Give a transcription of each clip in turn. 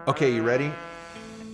Okay, you ready?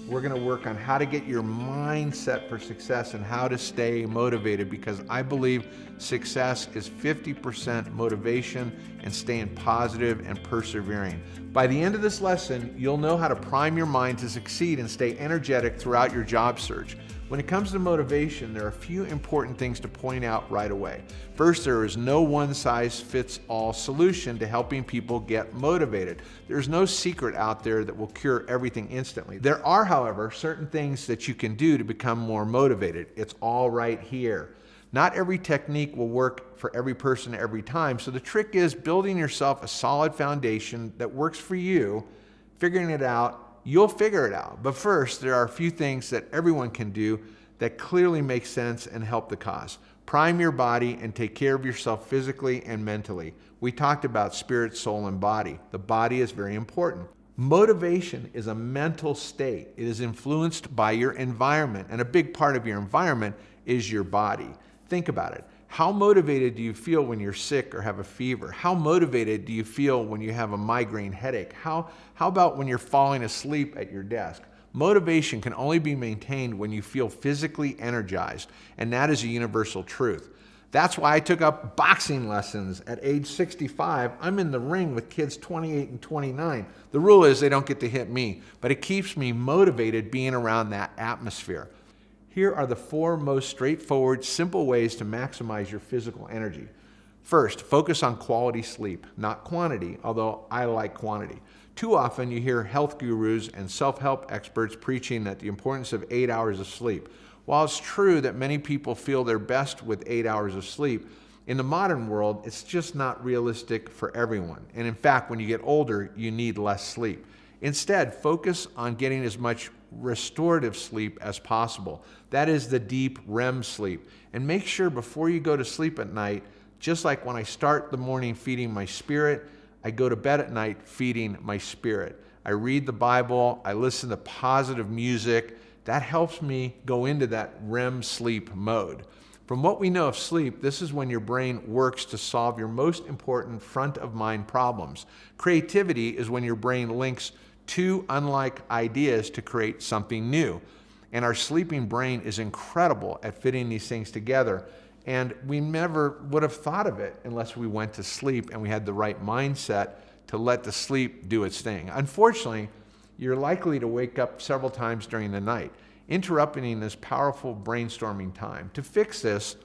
We're gonna work on how to get your mindset for success and how to stay motivated, because I believe success is 50% motivation and staying positive and persevering. By the end of this lesson, you'll know how to prime your mind to succeed and stay energetic throughout your job search. When it comes to motivation, there are a few important things to point out right away. First, there is no one-size-fits-all solution to helping people get motivated. There's no secret out there that will cure everything instantly. There are, however, certain things that you can do to become more motivated. It's all right here. Not every technique will work for every person every time, so the trick is building yourself a solid foundation that works for you, figuring it out. You'll figure it out. But first, there are a few things that everyone can do that clearly make sense and help the cause. Prime your body and take care of yourself physically and mentally. We talked about spirit, soul, and body. The body is very important. Motivation is a mental state. It is influenced by your environment, and a big part of your environment is your body. Think about it. How motivated do you feel when you're sick or have a fever? How motivated do you feel when you have a migraine headache? How about when you're falling asleep at your desk? Motivation can only be maintained when you feel physically energized, and that is a universal truth. That's why I took up boxing lessons at age 65. I'm in the ring with kids 28 and 29. The rule is they don't get to hit me, but it keeps me motivated being around that atmosphere. Here are the 4 most straightforward, simple ways to maximize your physical energy. First, focus on quality sleep, not quantity, although I like quantity. Too often you hear health gurus and self-help experts preaching that the importance of 8 hours of sleep. While it's true that many people feel their best with 8 hours of sleep, in the modern world, it's just not realistic for everyone. And in fact, when you get older, you need less sleep. Instead, focus on getting as much restorative sleep as possible. That is the deep REM sleep. And make sure before you go to sleep at night, just like when I start the morning feeding my spirit, I go to bed at night feeding my spirit. I read the Bible, I listen to positive music. That helps me go into that REM sleep mode. From what we know of sleep, this is when your brain works to solve your most important front-of-mind problems. Creativity is when your brain links 2 unlike ideas to create something new. And our sleeping brain is incredible at fitting these things together. And we never would have thought of it unless we went to sleep and we had the right mindset to let the sleep do its thing. Unfortunately, you're likely to wake up several times during the night, interrupting this powerful brainstorming time. To fix this,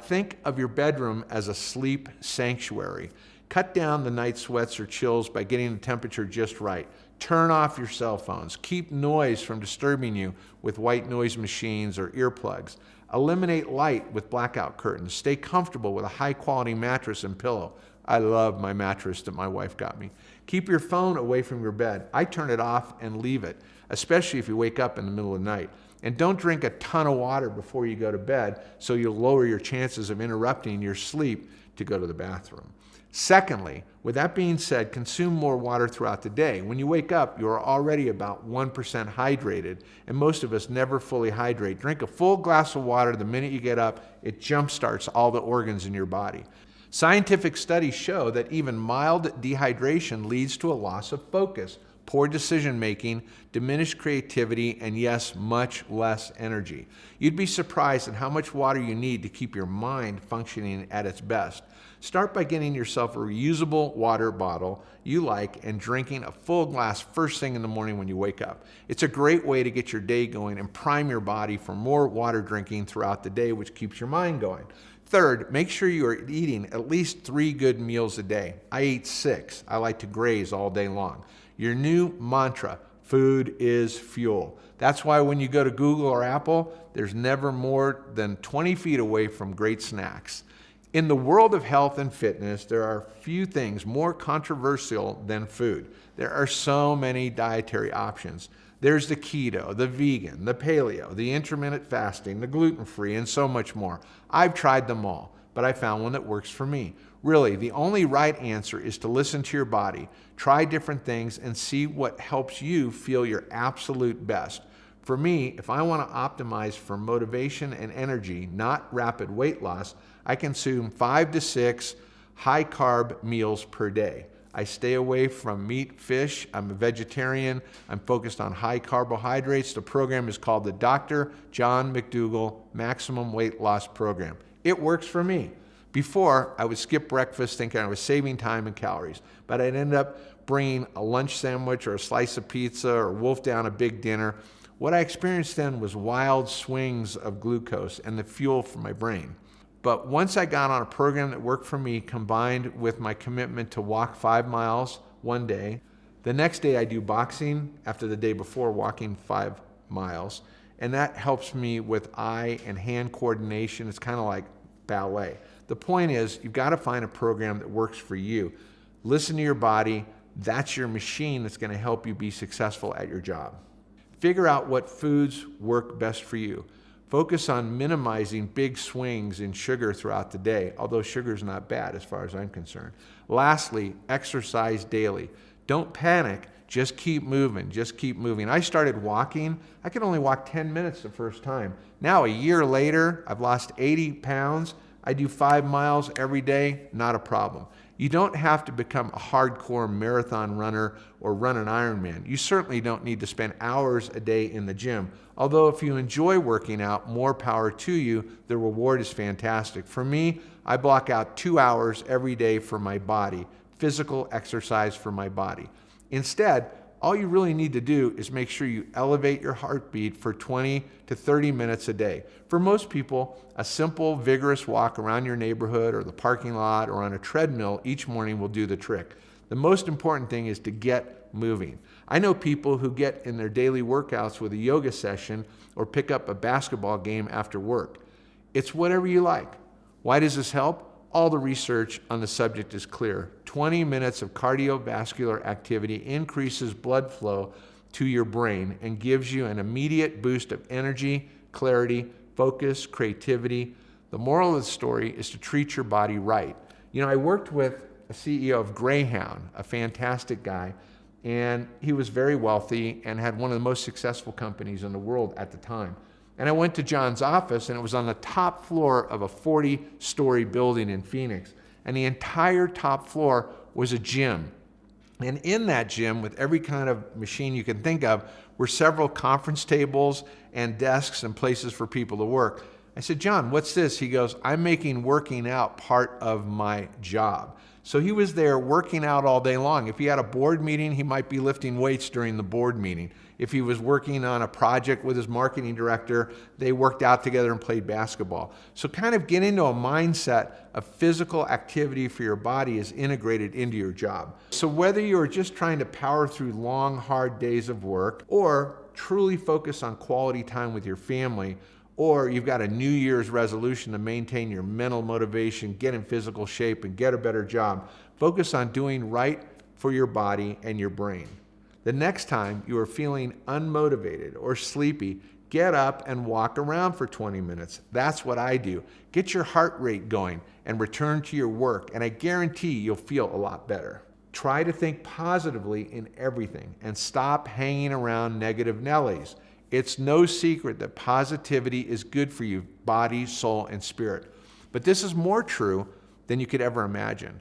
think of your bedroom as a sleep sanctuary. Cut down the night sweats or chills by getting the temperature just right. Turn off your cell phones. Keep noise from disturbing you with white noise machines or earplugs. Eliminate light with blackout curtains. Stay comfortable with a high-quality mattress and pillow. I love my mattress that my wife got me. Keep your phone away from your bed. I turn it off and leave it, especially if you wake up in the middle of the night. And don't drink a ton of water before you go to bed, so you'll lower your chances of interrupting your sleep to go to the bathroom. Secondly, with that being said, consume more water throughout the day. When you wake up, you are already about 1% hydrated, and most of us never fully hydrate. Drink a full glass of water the minute you get up. It jumpstarts all the organs in your body. Scientific studies show that even mild dehydration leads to a loss of focus, poor decision-making, diminished creativity, and yes, much less energy. You'd be surprised at how much water you need to keep your mind functioning at its best. Start by getting yourself a reusable water bottle you like and drinking a full glass first thing in the morning when you wake up. It's a great way to get your day going and prime your body for more water drinking throughout the day, which keeps your mind going. Third, make sure you are eating at least 3 good meals a day. I eat 6. I like to graze all day long. Your new mantra, food is fuel. That's why when you go to Google or Apple, there's never more than 20 feet away from great snacks. In the world of health and fitness, there are few things more controversial than food. There are so many dietary options. There's the keto, the vegan, the paleo, the intermittent fasting, the gluten-free, and so much more. I've tried them all, but I found one that works for me. Really, the only right answer is to listen to your body, try different things, and see what helps you feel your absolute best. For me, if I want to optimize for motivation and energy, not rapid weight loss, I consume 5 to 6 high-carb meals per day. I stay away from meat, fish. I'm a vegetarian. I'm focused on high carbohydrates. The program is called the Dr. John McDougall Maximum Weight Loss Program. It works for me. Before, I would skip breakfast thinking I was saving time and calories, but I'd end up bringing a lunch sandwich or a slice of pizza or wolf down a big dinner. What I experienced then was wild swings of glucose and the fuel for my brain. But once I got on a program that worked for me, combined with my commitment to walk 5 miles one day, the next day I do boxing after the day before walking 5 miles, and that helps me with eye and hand coordination. It's kind of like ballet. The point is, you've got to find a program that works for you. Listen to your body. That's your machine that's going to help you be successful at your job. Figure out what foods work best for you. Focus on minimizing big swings in sugar throughout the day, although sugar is not bad as far as I'm concerned. Lastly, exercise daily. Don't panic. Just keep moving. Just keep moving. I started walking. I could only walk 10 minutes the first time. Now, a year later, I've lost 80 pounds. I do 5 miles every day, not a problem. You don't have to become a hardcore marathon runner or run an Ironman. You certainly don't need to spend hours a day in the gym. Although if you enjoy working out, more power to you, the reward is fantastic. For me, I block out 2 hours every day for my body, physical exercise for my body. Instead, all you really need to do is make sure you elevate your heartbeat for 20 to 30 minutes a day. For most people, a simple, vigorous walk around your neighborhood or the parking lot or on a treadmill each morning will do the trick. The most important thing is to get moving. I know people who get in their daily workouts with a yoga session or pick up a basketball game after work. It's whatever you like. Why does this help? All the research on the subject is clear. 20 minutes of cardiovascular activity increases blood flow to your brain and gives you an immediate boost of energy, clarity, focus, creativity. The moral of the story is to treat your body right. You know, I worked with a CEO of Greyhound, a fantastic guy, and he was very wealthy and had one of the most successful companies in the world at the time. And I went to John's office, and it was on the top floor of a 40-story building in Phoenix. And the entire top floor was a gym. And in that gym, with every kind of machine you can think of, were several conference tables and desks and places for people to work. I said, John, what's this? He goes, I'm making working out part of my job. So he was there working out all day long. If he had a board meeting, he might be lifting weights during the board meeting. If he was working on a project with his marketing director, they worked out together and played basketball. So kind of get into a mindset of physical activity for your body is integrated into your job. So whether you're just trying to power through long, hard days of work or truly focus on quality time with your family, or you've got a New Year's resolution to maintain your mental motivation, get in physical shape, and get a better job, focus on doing right for your body and your brain. The next time you are feeling unmotivated or sleepy, get up and walk around for 20 minutes. That's what I do. Get your heart rate going and return to your work, and I guarantee you'll feel a lot better. Try to think positively in everything and stop hanging around negative Nellies. It's no secret that positivity is good for you, body, soul, and spirit. But this is more true than you could ever imagine.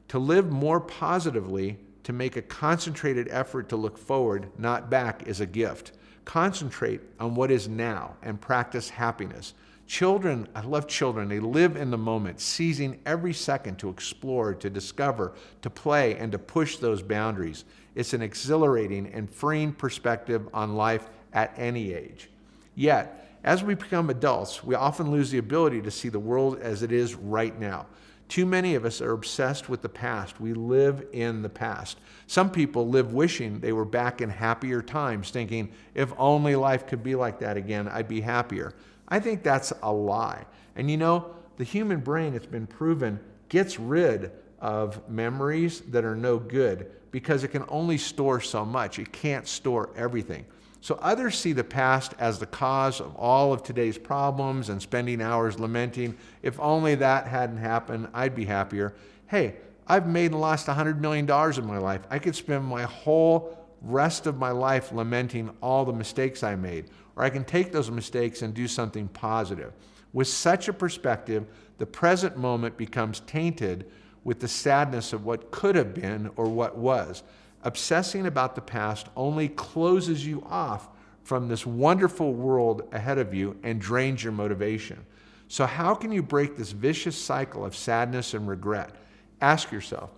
To live more positively, to make a concentrated effort to look forward, not back, is a gift. Concentrate on what is now and practice happiness. Children, I love children. They live in the moment, seizing every second to explore, to discover, to play, and to push those boundaries. It's an exhilarating and freeing perspective on life at any age. Yet, as we become adults, we often lose the ability to see the world as it is right now. Too many of us are obsessed with the past. We live in the past. Some people live wishing they were back in happier times, thinking, if only life could be like that again, I'd be happier. I think that's a lie. And you know, the human brain, it's been proven, gets rid of memories that are no good because it can only store so much. It can't store everything. So others see the past as the cause of all of today's problems and spending hours lamenting, if only that hadn't happened, I'd be happier. Hey, I've made and lost $100 million in my life. I could spend my whole rest of my life lamenting all the mistakes I made, or I can take those mistakes and do something positive. With such a perspective, the present moment becomes tainted with the sadness of what could have been or what was. Obsessing about the past only closes you off from this wonderful world ahead of you and drains your motivation. So how can you break this vicious cycle of sadness and regret? Ask yourself,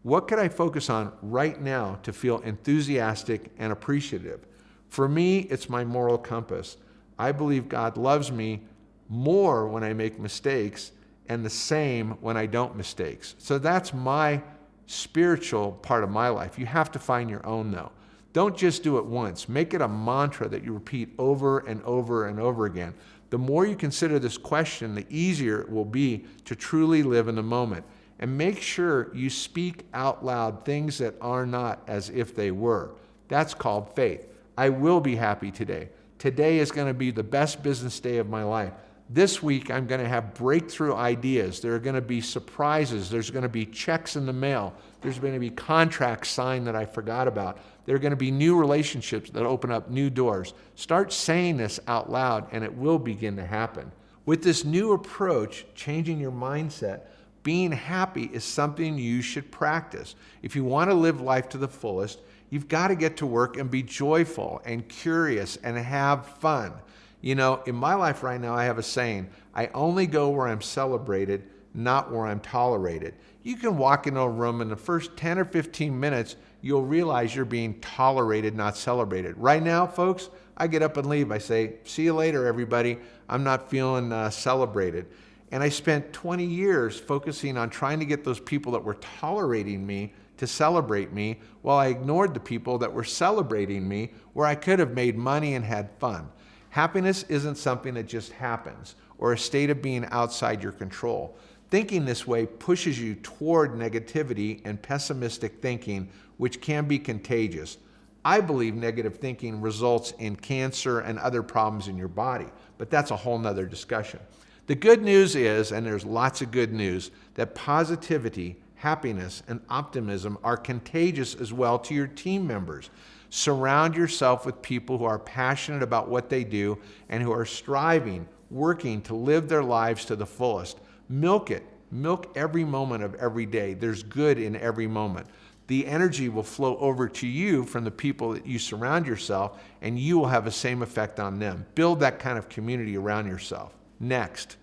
what could I focus on right now to feel enthusiastic and appreciative? For me, it's my moral compass. I believe God loves me more when I make mistakes and the same when I don't mistakes. So that's my spiritual part of my life. You have to find your own though. Don't just do it once. Make it a mantra that you repeat over and over and over again. The more you consider this question, the easier it will be to truly live in the moment. And make sure you speak out loud things that are not as if they were. That's called faith. I will be happy today. Today is going to be the best business day of my life. This week, I'm going to have breakthrough ideas. There are going to be surprises. There's going to be checks in the mail. There's going to be contracts signed that I forgot about. There are going to be new relationships that open up new doors. Start saying this out loud, and it will begin to happen. With this new approach, changing your mindset, being happy is something you should practice. If you want to live life to the fullest, you've got to get to work and be joyful and curious and have fun. You know, in my life right now, I have a saying, I only go where I'm celebrated, not where I'm tolerated. You can walk into a room in the first 10 or 15 minutes, you'll realize you're being tolerated, not celebrated. Right now, folks, I get up and leave. I say, see you later, everybody. I'm not feeling celebrated. And I spent 20 years focusing on trying to get those people that were tolerating me to celebrate me, while I ignored the people that were celebrating me, where I could have made money and had fun. Happiness isn't something that just happens or a state of being outside your control. Thinking this way pushes you toward negativity and pessimistic thinking, which can be contagious. I believe negative thinking results in cancer and other problems in your body, but that's a whole nother discussion. The good news is, and there's lots of good news, that positivity, happiness, and optimism are contagious as well to your team members. Surround yourself with people who are passionate about what they do and who are striving, working to live their lives to the fullest. Milk it. Milk every moment of every day. There's good in every moment. The energy will flow over to you from the people that you surround yourself, and you will have the same effect on them. Build that kind of community around yourself. Next,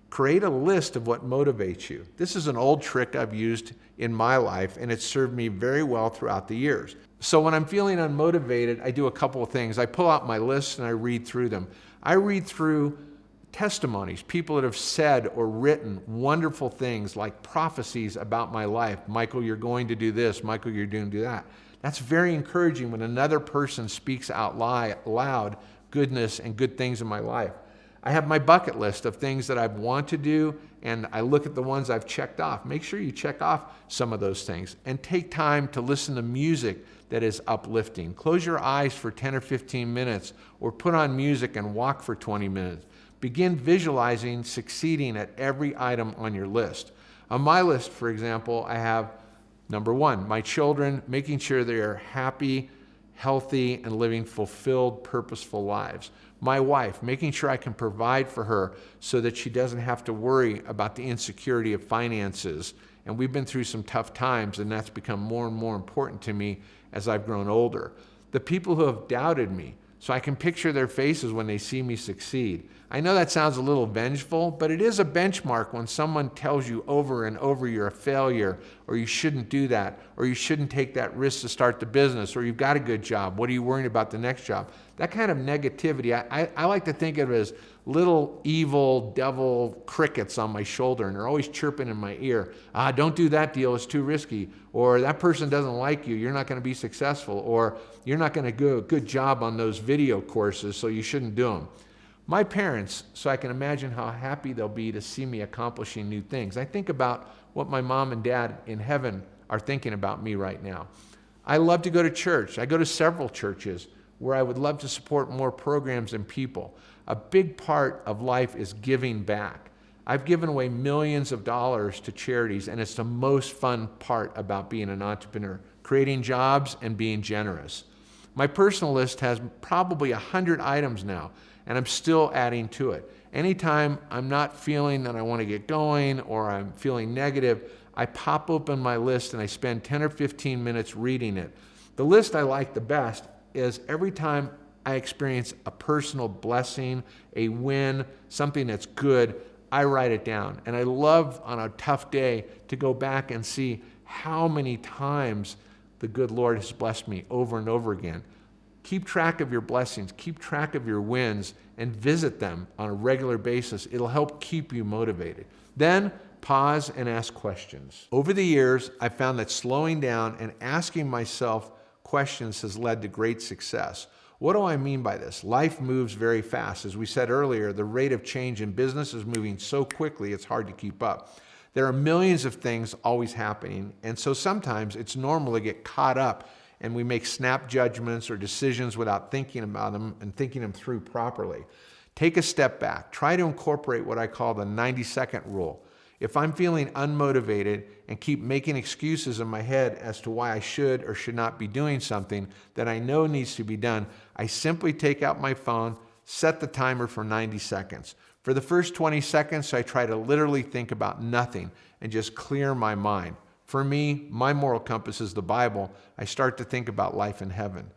create a list of what motivates you. This is an old trick I've used in my life, and it's served me very well throughout the years. So when I'm feeling unmotivated, I do a couple of things. I pull out my list and I read through them. I read through testimonies, people that have said or written wonderful things like prophecies about my life. Michael, you're going to do this. Michael, you're going to do that. That's very encouraging when another person speaks out loud goodness and good things in my life. I have my bucket list of things that I want to do, and I look at the ones I've checked off. Make sure you check off some of those things and take time to listen to music that is uplifting. Close your eyes for 10 or 15 minutes or put on music and walk for 20 minutes. Begin visualizing succeeding at every item on your list. On my list, for example, I have number one, my children, making sure they are happy, healthy, and living fulfilled, purposeful lives. My wife, making sure I can provide for her so that she doesn't have to worry about the insecurity of finances. And we've been through some tough times, and that's become more and more important to me as I've grown older. The people who have doubted me, so I can picture their faces when they see me succeed. I know that sounds a little vengeful, but it is a benchmark when someone tells you over and over you're a failure, or you shouldn't do that, or you shouldn't take that risk to start the business, or you've got a good job. What are you worrying about the next job? That kind of negativity, I like to think of it as little evil devil crickets on my shoulder, and they're always chirping in my ear. Don't do that deal, it's too risky. Or that person doesn't like you, you're not going to be successful. Or you're not going to do a good job on those video courses, so you shouldn't do them. My parents, so I can imagine how happy they'll be to see me accomplishing new things. I think about what my mom and dad in heaven are thinking about me right now. I love to go to church. I go to several churches where I would love to support more programs and people. A big part of life is giving back. I've given away millions of dollars to charities, and it's the most fun part about being an entrepreneur, creating jobs and being generous. My personal list has probably 100 items now, and I'm still adding to it. Anytime I'm not feeling that I want to get going or I'm feeling negative, I pop open my list and I spend 10 or 15 minutes reading it. The list I like the best is every time I experience a personal blessing, a win, something that's good, I write it down. And I love on a tough day to go back and see how many times the good Lord has blessed me over and over again. Keep track of your blessings, keep track of your wins, and visit them on a regular basis. It'll help keep you motivated. Then pause and ask questions. Over the years, I found that slowing down and asking myself questions has led to great success. What do I mean by this? Life moves very fast. As we said earlier, the rate of change in business is moving so quickly, it's hard to keep up. There are millions of things always happening, and so sometimes it's normal to get caught up and we make snap judgments or decisions without thinking about them and thinking them through properly. Take a step back. Try to incorporate what I call the 90-second rule. If I'm feeling unmotivated and keep making excuses in my head as to why I should or should not be doing something that I know needs to be done, I simply take out my phone, set the timer for 90 seconds. For the first 20 seconds, I try to literally think about nothing and just clear my mind. For me, my moral compass is the Bible. I start to think about life in heaven.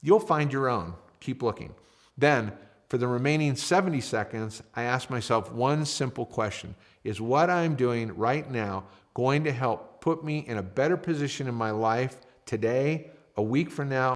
You'll find your own. Keep looking. Then, for the remaining 70 seconds, I ask myself one simple question. Is what I'm doing right now going to help put me in a better position in my life today, a week from now,